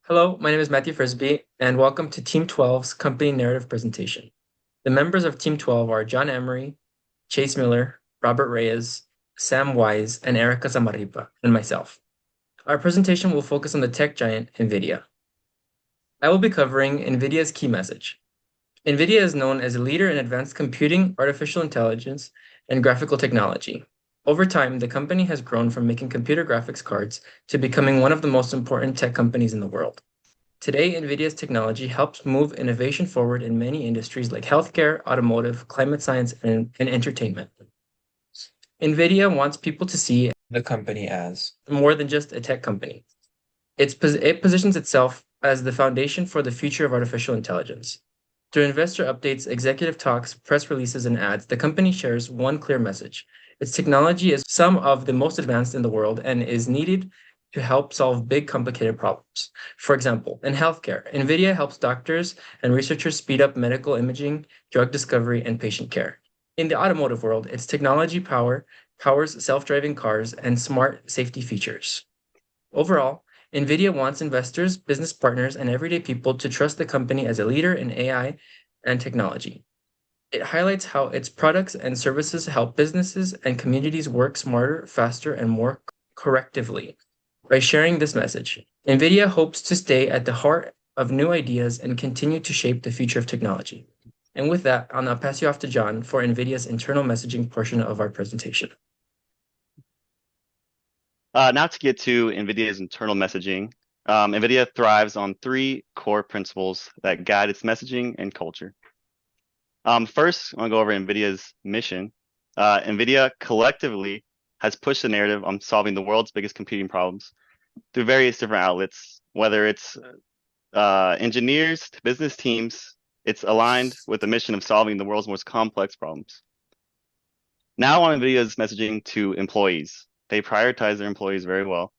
Hello, my name is Matthew Frisby, and welcome to Team 12's company narrative presentation. The members of Team 12 are John Emery, Chase Miller, Robert Reyes, Sam Wise, and Erica Zamarripa, and myself. Our presentation will focus on the tech giant NVIDIA. I will be covering NVIDIA's key message. NVIDIA is known as a leader in advanced computing, artificial intelligence, and graphical technology. Over time, the company has grown from making computer graphics cards to becoming one of the most important tech companies in the world. Today, NVIDIA's technology helps move innovation forward in many industries like healthcare, automotive, climate science, and entertainment. NVIDIA wants people to see the company as more than just a tech company. It positions itself as the foundation for the future of artificial intelligence. Through investor updates, executive talks, press releases, and ads, the company shares one clear message. Its technology is some of the most advanced in the world and is needed to help solve big, complicated problems. For example, in healthcare, NVIDIA helps doctors and researchers speed up medical imaging, drug discovery, and patient care. In the automotive world, its technology powers self-driving cars and smart safety features. Overall, NVIDIA wants investors, business partners, and everyday people to trust the company as a leader in AI and technology. It highlights how its products and services help businesses and communities work smarter, faster, and more correctively. By sharing this message, NVIDIA hopes to stay at the heart of new ideas and continue to shape the future of technology. And with that, I'll now pass you off to John for NVIDIA's internal messaging portion of our presentation. Now to get to NVIDIA's internal messaging. NVIDIA thrives on three core principles that guide its messaging and culture. First, I want to go over NVIDIA's mission. NVIDIA collectively has pushed the narrative on solving the world's biggest computing problems through various different outlets, whether it's engineers to business teams. It's aligned with the mission of solving the world's most complex problems. Now on NVIDIA's messaging to employees. They prioritize their employees very well.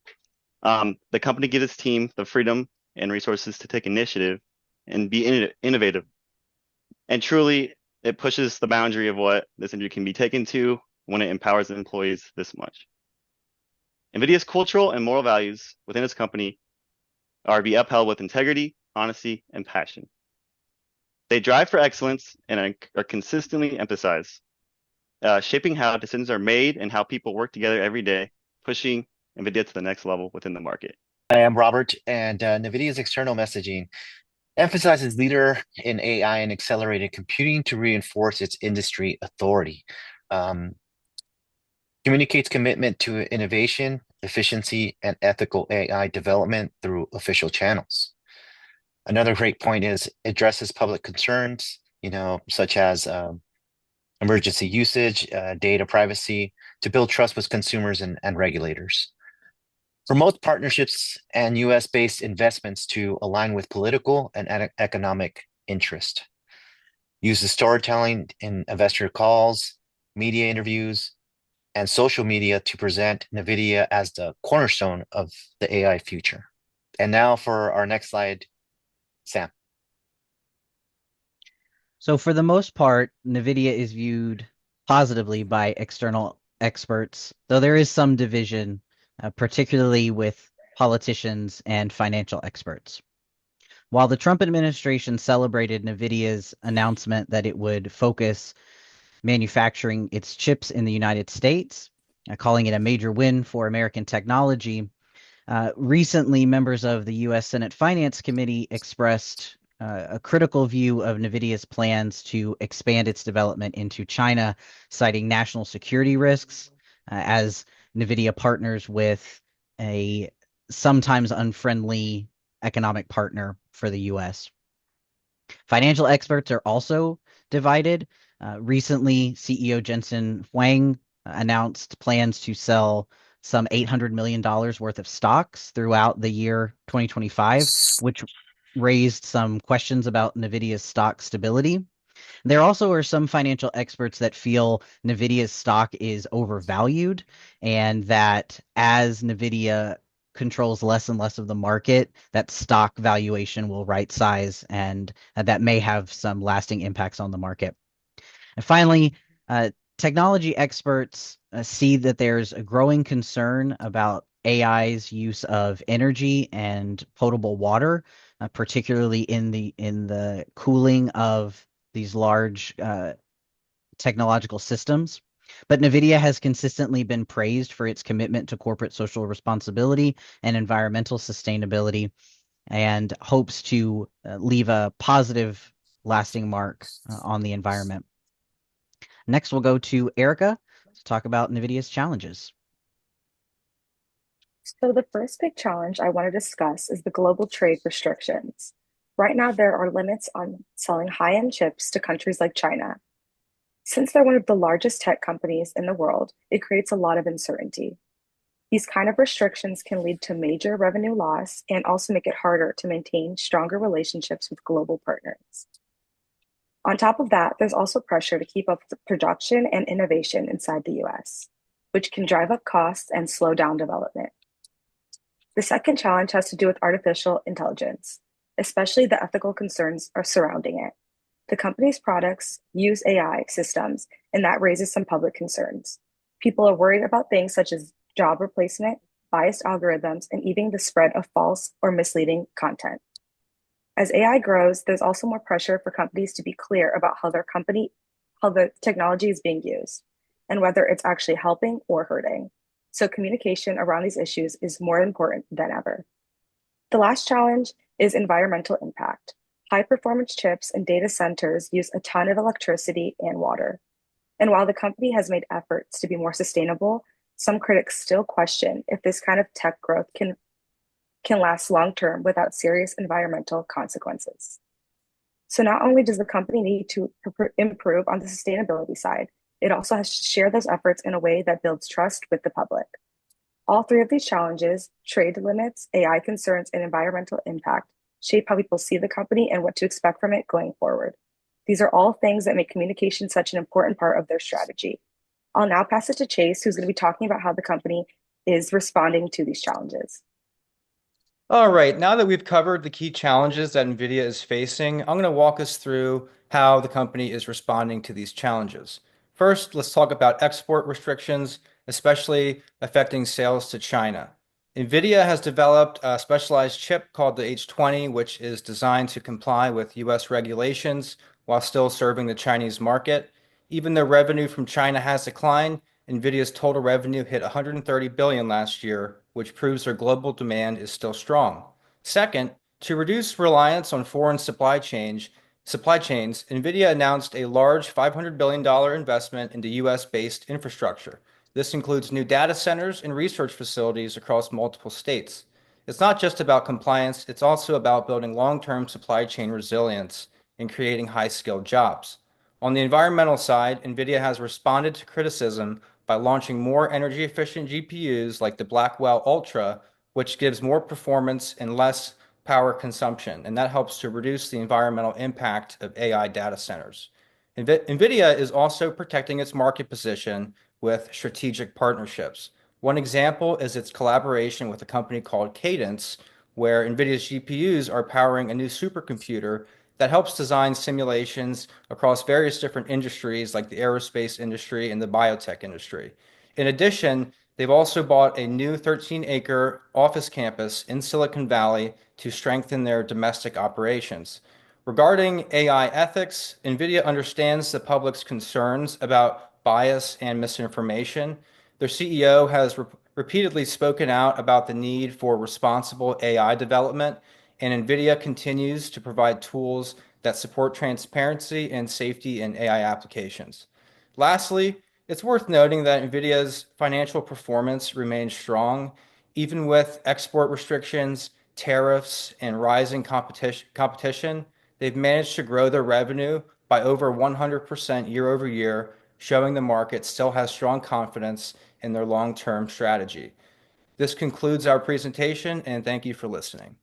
The company gives its team the freedom and resources to take initiative and be innovative. And truly, it pushes the boundary of what this industry can be taken to when it empowers the employees this much. NVIDIA's cultural and moral values within its company are to be upheld with integrity, honesty, and passion. They drive for excellence and are consistently emphasized, shaping how decisions are made and how people work together every day, pushing NVIDIA to the next level within the market. I am Robert, and NVIDIA's external messaging emphasizes leader in AI and accelerated computing to reinforce its industry authority. Communicates commitment to innovation, efficiency, and ethical AI development through official channels. Another great point is addresses public concerns, such as emergency usage, data privacy, to build trust with consumers and regulators. Promotes partnerships and US-based investments to align with political and economic interest. Uses storytelling in investor calls, media interviews, and social media to present NVIDIA as the cornerstone of the AI future. And now for our next slide, Sam. So for the most part, NVIDIA is viewed positively by external experts, though there is some division, particularly with politicians and financial experts. While the Trump administration celebrated NVIDIA's announcement that it would focus manufacturing its chips in the United States, calling it a major win for American technology, recently members of the U.S. Senate Finance Committee expressed a critical view of NVIDIA's plans to expand its development into China, citing national security risks as NVIDIA partners with a sometimes unfriendly economic partner for the U.S. Financial experts are also divided. Recently, CEO Jensen Huang announced plans to sell some $800 million worth of stocks throughout the year 2025, which raised some questions about NVIDIA's stock stability. There also are some financial experts that feel NVIDIA's stock is overvalued and that as NVIDIA controls less and less of the market, that stock valuation will right size and that may have some lasting impacts on the market. And finally, technology experts see that there's a growing concern about AI's use of energy and potable water, particularly in the cooling of these large technological systems. But NVIDIA has consistently been praised for its commitment to corporate social responsibility and environmental sustainability, and hopes to leave a positive, lasting mark on the environment. Next, we'll go to Erica to talk about NVIDIA's challenges. So the first big challenge I want to discuss is the global trade restrictions. Right now, there are limits on selling high-end chips to countries like China. Since they're one of the largest tech companies in the world, it creates a lot of uncertainty. These kind of restrictions can lead to major revenue loss and also make it harder to maintain stronger relationships with global partners. On top of that, there's also pressure to keep up with production and innovation inside the US, which can drive up costs and slow down development. The second challenge has to do with artificial intelligence, especially the ethical concerns surrounding it. The company's products use AI systems, and that raises some public concerns. People are worried about things such as job replacement, biased algorithms, and even the spread of false or misleading content. As AI grows, there's also more pressure for companies to be clear about how the technology is being used, and whether it's actually helping or hurting. So communication around these issues is more important than ever. The last challenge is environmental impact. High performance chips and data centers use a ton of electricity and water. And while the company has made efforts to be more sustainable, some critics still question if this kind of tech growth can last long term without serious environmental consequences. So not only does the company need to improve on the sustainability side, it also has to share those efforts in a way that builds trust with the public. All three of these challenges, trade limits, AI concerns, and environmental impact, shape how people see the company and what to expect from it going forward. These are all things that make communication such an important part of their strategy. I'll now pass it to Chase, who's going to be talking about how the company is responding to these challenges. All right, now that we've covered the key challenges that NVIDIA is facing, I'm going to walk us through how the company is responding to these challenges. First, let's talk about export restrictions, especially affecting sales to China. NVIDIA has developed a specialized chip called the H20, which is designed to comply with US regulations while still serving the Chinese market. Even though revenue from China has declined, NVIDIA's total revenue hit 130 billion last year, which proves their global demand is still strong. Second, to reduce reliance on foreign supply chains, NVIDIA announced a large $500 billion investment into US-based infrastructure. This includes new data centers and research facilities across multiple states. It's not just about compliance, it's also about building long-term supply chain resilience and creating high-skilled jobs. On the environmental side, NVIDIA has responded to criticism by launching more energy-efficient GPUs like the Blackwell Ultra, which gives more performance and less power consumption, and that helps to reduce the environmental impact of AI data centers. NVIDIA is also protecting its market position with strategic partnerships. One example is its collaboration with a company called Cadence, where NVIDIA's GPUs are powering a new supercomputer that helps design simulations across various different industries like the aerospace industry and the biotech industry. In addition, they've also bought a new 13-acre office campus in Silicon Valley to strengthen their domestic operations. Regarding AI ethics, NVIDIA understands the public's concerns about bias and misinformation. Their CEO has repeatedly spoken out about the need for responsible AI development, and NVIDIA continues to provide tools that support transparency and safety in AI applications. Lastly, it's worth noting that NVIDIA's financial performance remains strong, even with export restrictions, tariffs, and rising competition. They've managed to grow their revenue by over 100% year over year, showing the market still has strong confidence in their long-term strategy. This concludes our presentation, and thank you for listening.